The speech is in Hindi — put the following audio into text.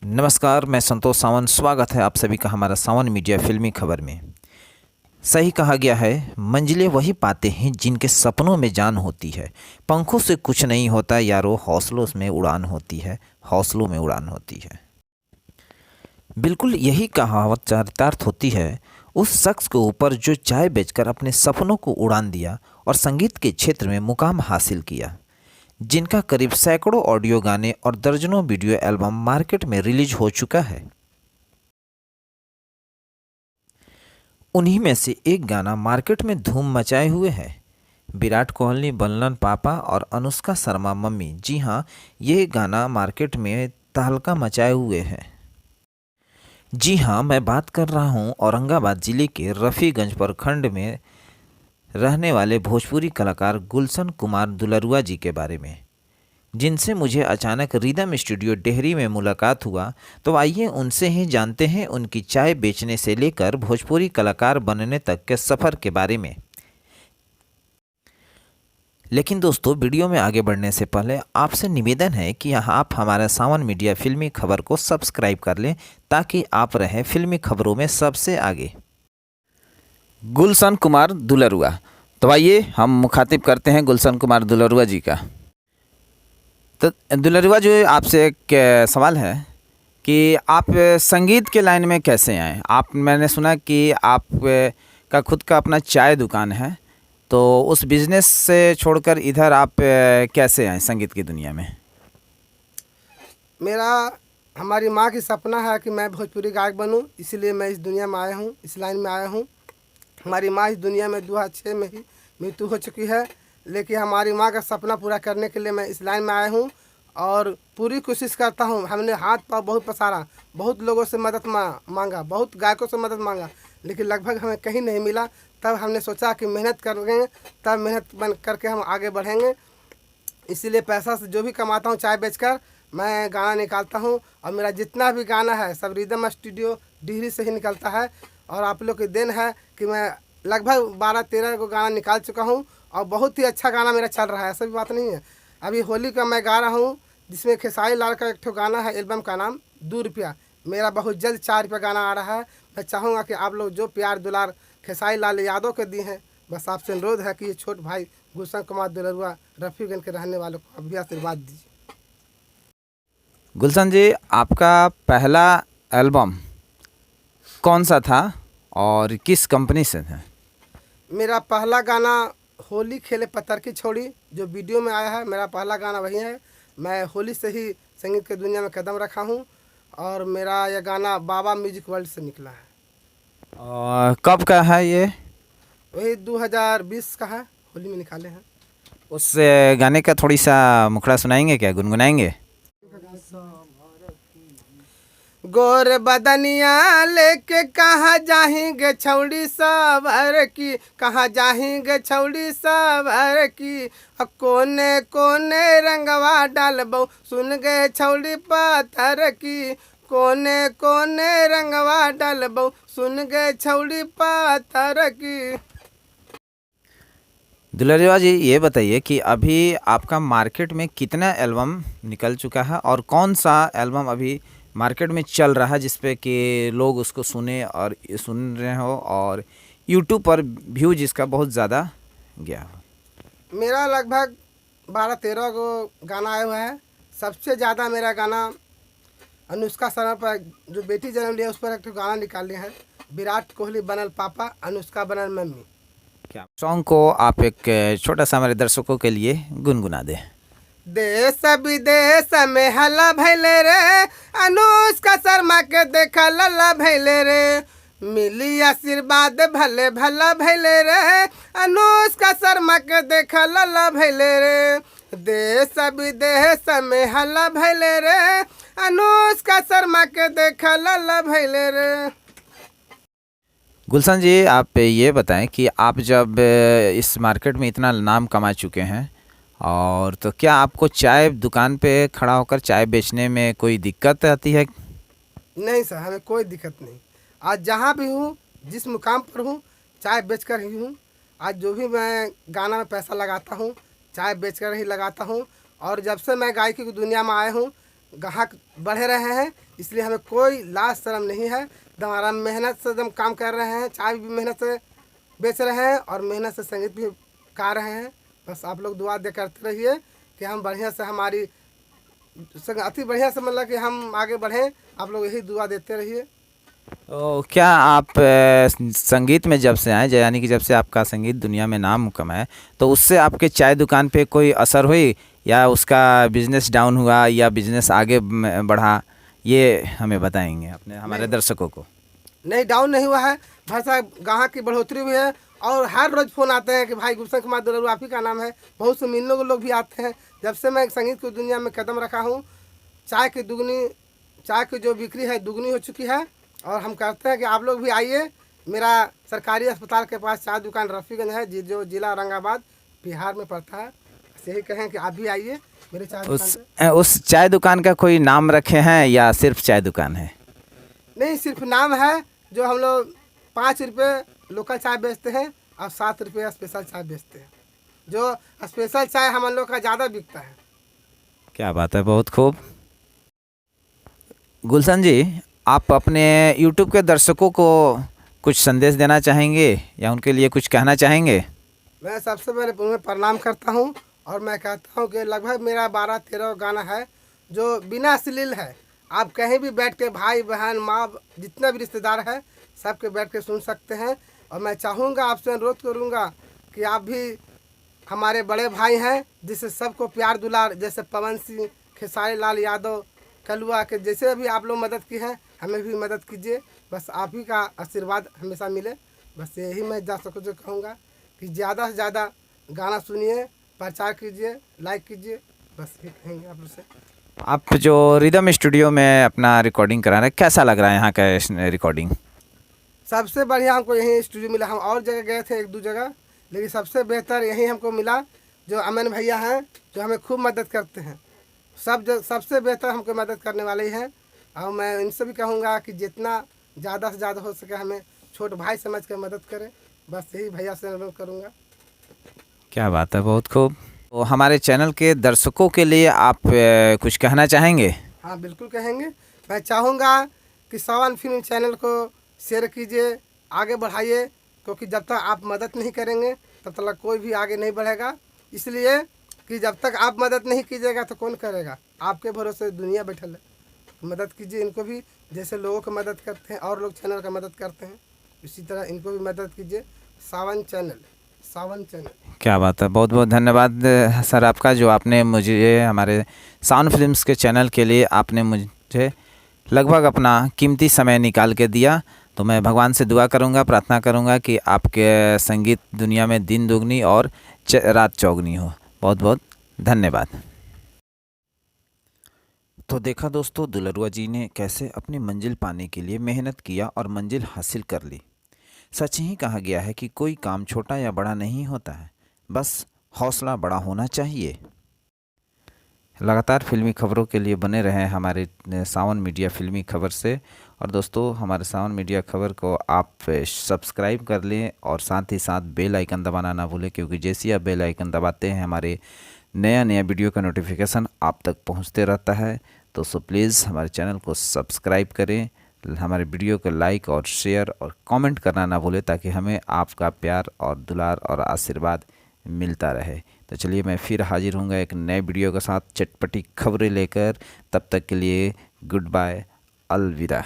नमस्कार, मैं संतोष सावंत। स्वागत है आप सभी का हमारा सावन मीडिया फिल्मी खबर में। सही कहा गया है, मंजिलें वही पाते हैं जिनके सपनों में जान होती है। पंखों से कुछ नहीं होता यारो, हौसलों में उड़ान होती है, हौसलों में उड़ान होती है। बिल्कुल यही कहावत चरितार्थ होती है उस शख्स के ऊपर जो चाय बेचकर अपने सपनों को उड़ान दिया और संगीत के क्षेत्र में मुकाम हासिल किया, जिनका करीब सैकड़ों ऑडियो गाने और दर्जनों वीडियो एल्बम मार्केट में रिलीज हो चुका है। उन्हीं में से एक गाना मार्केट में धूम मचाए हुए है। विराट कोहली बल्लन पापा और अनुष्का शर्मा मम्मी। जी हाँ, ये गाना मार्केट में तहलका मचाए हुए है। जी हाँ, मैं बात कर रहा हूँ औरंगाबाद जिले के रफ़ीगंज प्रखंड में रहने वाले भोजपुरी कलाकार गुलशन कुमार दुलरुआ जी के बारे में, जिनसे मुझे अचानक रिदम स्टूडियो डेहरी में मुलाकात हुआ। तो आइए उनसे ही जानते हैं उनकी चाय बेचने से लेकर भोजपुरी कलाकार बनने तक के सफ़र के बारे में। लेकिन दोस्तों, वीडियो में आगे बढ़ने से पहले आपसे निवेदन है कि आप हमारे सावन मीडिया फिल्मी खबर को सब्सक्राइब कर लें ताकि आप रहें फिल्मी खबरों में सबसे आगे। गुलशन कुमार दुलरुआ, तो आइए हम मुखातिब करते हैं गुलशन कुमार दुलरुआ जी का। तो दुलरुआ जी, आपसे एक सवाल है कि आप संगीत के लाइन में कैसे आए? मैंने सुना कि आप का खुद का अपना चाय दुकान है, तो उस बिज़नेस से छोड़कर इधर आप कैसे आए संगीत की दुनिया में? हमारी माँ की सपना है कि मैं भोजपुरी गायक बनूं, इसलिए मैं इस दुनिया में आया हूं, इस लाइन में आया हूं। हमारी माँ इस दुनिया में 2006 में ही मृत्यु हो चुकी है, लेकिन हमारी माँ का सपना पूरा करने के लिए मैं इस लाइन में आया हूं और पूरी कोशिश करता हूं। हमने हाथ पाँव बहुत पसारा, बहुत लोगों से मदद मांगा, बहुत गायकों से मदद मांगा, लेकिन लगभग हमें कहीं नहीं मिला। तब हमने सोचा कि मेहनत करेंगे, तब मेहनत बन करके हम आगे बढ़ेंगे। इसीलिए पैसा से जो भी कमाता हूँ चाय बेचकर मैं गाना निकालता हूँ, और मेरा जितना भी गाना है सब रिदम स्टूडियो डिहरी से ही निकलता है। और आप लोग की देन है कि मैं लगभग 12-13 को गाना निकाल चुका हूँ और बहुत ही अच्छा गाना मेरा चल रहा है। ऐसा भी बात नहीं है। अभी होली का मैं गा रहा हूँ, जिसमें खेसारी लाल का एक ठो गाना है, एल्बम का नाम 2 रुपया। मेरा बहुत जल्द 4 रुपया गाना आ रहा है। मैं चाहूँगा कि आप लोग जो प्यार दुलार खेसारी लाल यादव के दिए हैं, बस आपसे अनुरोध है कि ये छोट भाई गुलशन कुमार दुलरुआ रफ़ीगंज के रहने वालों को अभी आशीर्वाद दीजिए। गुलशन जी, आपका पहला एल्बम कौन सा था और किस कंपनी से था? मेरा पहला गाना होली खेले पत्थर की छोड़ी, जो वीडियो में आया है, मेरा पहला गाना वही है। मैं होली से ही संगीत की दुनिया में कदम रखा हूँ और मेरा यह गाना बाबा म्यूजिक वर्ल्ड से निकला है। और कब का है ये? वही 2020 का है, होली में निकाले हैं। उस गाने का थोड़ी सा मुखड़ा सुनाएंगे क्या, गुनगुनाएंगे? गोर बदनिया लेके कहाँ जाएंगे छौड़ी सवर की, कहाँ जाएंगे छौड़ी सवर की, कोने कोने रंगवा डालबो सुन गए छौड़ी पत्थर की, कोने कोने रंगवा डालबो सुन गए छौड़ी पत्थर की। दुलरुआ जी, ये बताइए कि अभी आपका मार्केट में कितना एल्बम निकल चुका है और कौन सा एल्बम अभी मार्केट में चल रहा है जिस पे कि लोग उसको सुन रहे हो और यूट्यूब पर व्यू जिसका बहुत ज़्यादा गया हो? मेरा लगभग 12-13 को गाना आया हुआ है। सबसे ज़्यादा मेरा गाना अनुष्का शर्मा पर, जो बेटी जन्म लिया, उस पर एक गाना निकाले हैं, विराट कोहली बनल पापा, अनुष्का बनल मम्मी। क्या सॉन्ग को आप एक छोटा सा हमारे दर्शकों के लिए गुनगुना दें? देश विदेश में हल्ला भैले रे, अनुष्का शर्मा के देखा लल्ला भैले रे, मिली आशीर्वाद भले भला भैले रे, अनुष्का शर्मा के देखा लल्ला भैले रे, देश विदेश में हल्ला भैले रे, अनुष्का शर्मा के देखा लल्ला भैले रे। गुलशन जी, आप ये बताएं कि आप जब इस मार्केट में इतना नाम कमा चुके हैं, और तो क्या आपको चाय दुकान पे खड़ा होकर चाय बेचने में कोई दिक्कत आती है? नहीं सर, हमें कोई दिक्कत नहीं। आज जहाँ भी हूँ, जिस मुकाम पर हूँ, चाय बेचकर ही हूँ। आज जो भी मैं गाना में पैसा लगाता हूँ, चाय बेचकर ही लगाता हूँ। और जब से मैं गायकी की दुनिया में आया हूँ, ग्राहक बढ़े रहे हैं, इसलिए हमें कोई लाज शर्म नहीं है। हमारा मेहनत से हम काम कर रहे हैं, चाय भी मेहनत से बेच रहे हैं और मेहनत से संगीत भी गा रहे हैं। बस आप लोग दुआ दे करते रहिए कि हम बढ़िया से हमारी अति बढ़िया से मतलब कि हम आगे बढ़ें। आप लोग यही दुआ देते रहिए। तो क्या आप संगीत में जब से आए, यानी कि जब से आपका संगीत दुनिया में नाम कमाए, तो उससे आपके चाय दुकान पे कोई असर हुई या उसका बिजनेस डाउन हुआ या बिजनेस आगे बढ़ा, ये हमें बताएंगे अपने हमारे दर्शकों को। नहीं, डाउन नहीं हुआ है भाई साहब, ग्राहक की बढ़ोतरी हुई है और हर रोज़ फ़ोन आते हैं कि भाई गुलशन कुमार दुलरू आप ही का नाम है। बहुत से मिलने के लोग भी आते हैं। जब से मैं संगीत की दुनिया में कदम रखा हूँ, चाय की जो बिक्री है दुगनी हो चुकी है। और हम कहते हैं कि आप लोग भी आइए। मेरा सरकारी अस्पताल के पास चाय दुकान रफ़ीगंज है, जो जिला औरंगाबाद बिहार में पड़ता है। यही कहें कि आप भी आइए मेरे चाय दुकान पे। उस चाय दुकान का कोई नाम रखे हैं या सिर्फ चाय दुकान है? नहीं, सिर्फ नाम है। जो हम लोग 5 रुपये लोकल चाय बेचते हैं और 7 रुपये स्पेशल चाय बेचते हैं। जो स्पेशल चाय हम लोग का ज़्यादा बिकता है। क्या बात है, बहुत खूब। गुलशन जी, आप अपने YouTube के दर्शकों को कुछ संदेश देना चाहेंगे या उनके लिए कुछ कहना चाहेंगे? मैं सबसे पहले उन्हें प्रणाम करता हूँ और मैं कहता हूँ कि लगभग मेरा 12-13 गाना है जो बिना अश्लील है। आप कहीं भी बैठ के भाई बहन माँ जितना भी रिश्तेदार है सबके बैठ के सुन सकते हैं। और मैं चाहूँगा, आपसे अनुरोध करूँगा कि आप भी हमारे बड़े भाई हैं जिससे सबको प्यार दुलार, जैसे पवन सिंह, खेसारी लाल यादव, कलुआ के जैसे भी आप लोग मदद की हैं, हमें भी मदद कीजिए। बस आप ही का आशीर्वाद हमेशा मिले। बस यही मैं दर्शकों से कहूँगा कि ज़्यादा से ज़्यादा गाना सुनिए, प्रचार कीजिए, लाइक कीजिए। बस ये कहेंगे आप लोग से। आप जो रिदम स्टूडियो में अपना रिकॉर्डिंग करा रहे हैं, कैसा लग रहा है यहाँ का रिकॉर्डिंग? सबसे बढ़िया हमको यही स्टूडियो मिला। हम और जगह गए थे 1-2 जगह, लेकिन सबसे बेहतर यही हमको मिला। जो अमन भैया हैं जो हमें खूब मदद करते हैं, सबसे बेहतर हमको मदद करने वाले ही हैं। और मैं इनसे भी कहूँगा कि जितना ज़्यादा से ज़्यादा हो सके हमें छोट भाई समझ कर मदद करें। बस यही भैया से अनुरोध करूँगा। क्या बात है, बहुत खूब। तो हमारे चैनल के दर्शकों के लिए आप कुछ कहना चाहेंगे? हाँ, बिल्कुल कहेंगे। मैं चाहूँगा कि सावन फिल्म चैनल को शेयर कीजिए, आगे बढ़ाइए, क्योंकि जब तक आप मदद नहीं करेंगे तब तक कोई भी आगे नहीं बढ़ेगा। इसलिए कि जब तक आप मदद नहीं कीजिएगा तो कौन करेगा? आपके भरोसे दुनिया बैठल है। मदद कीजिए इनको भी, जैसे लोगों को मदद करते हैं और लोग चैनल का मदद करते हैं, इसी तरह इनको भी मदद कीजिए। सावन चैनल। क्या बात है, बहुत बहुत धन्यवाद सर आपका, जो आपने मुझे हमारे साउंड फिल्म्स के चैनल के लिए आपने मुझे लगभग अपना कीमती समय निकाल के दिया। तो मैं भगवान से दुआ करूंगा, प्रार्थना करूंगा कि आपके संगीत दुनिया में दिन दुगनी और रात चौगनी हो। बहुत बहुत धन्यवाद। तो देखा दोस्तों, दुलरुआ जी ने कैसे अपनी मंजिल पाने के लिए मेहनत किया और मंजिल हासिल कर ली। सच ही कहा गया है कि कोई काम छोटा या बड़ा नहीं होता है, बस हौसला बड़ा होना चाहिए। लगातार फिल्मी खबरों के लिए बने रहें हमारे सावन मीडिया फिल्मी खबर से। और दोस्तों, हमारे सावन मीडिया खबर को आप सब्सक्राइब कर लें और साथ ही साथ बेल आइकन दबाना ना भूलें, क्योंकि जैसे ही आप बेल आइकन दबाते हैं हमारे नया वीडियो का नोटिफिकेशन आप तक पहुंचते रहता है। तो सो प्लीज़ हमारे चैनल को सब्सक्राइब करें, हमारे वीडियो को लाइक और शेयर और कमेंट करना ना भूलें, ताकि हमें आपका प्यार और दुलार और आशीर्वाद मिलता रहे। तो चलिए, मैं फिर हाजिर होऊंगा एक नए वीडियो के साथ चटपटी खबरें लेकर। तब तक के लिए गुड बाय, अलविदा।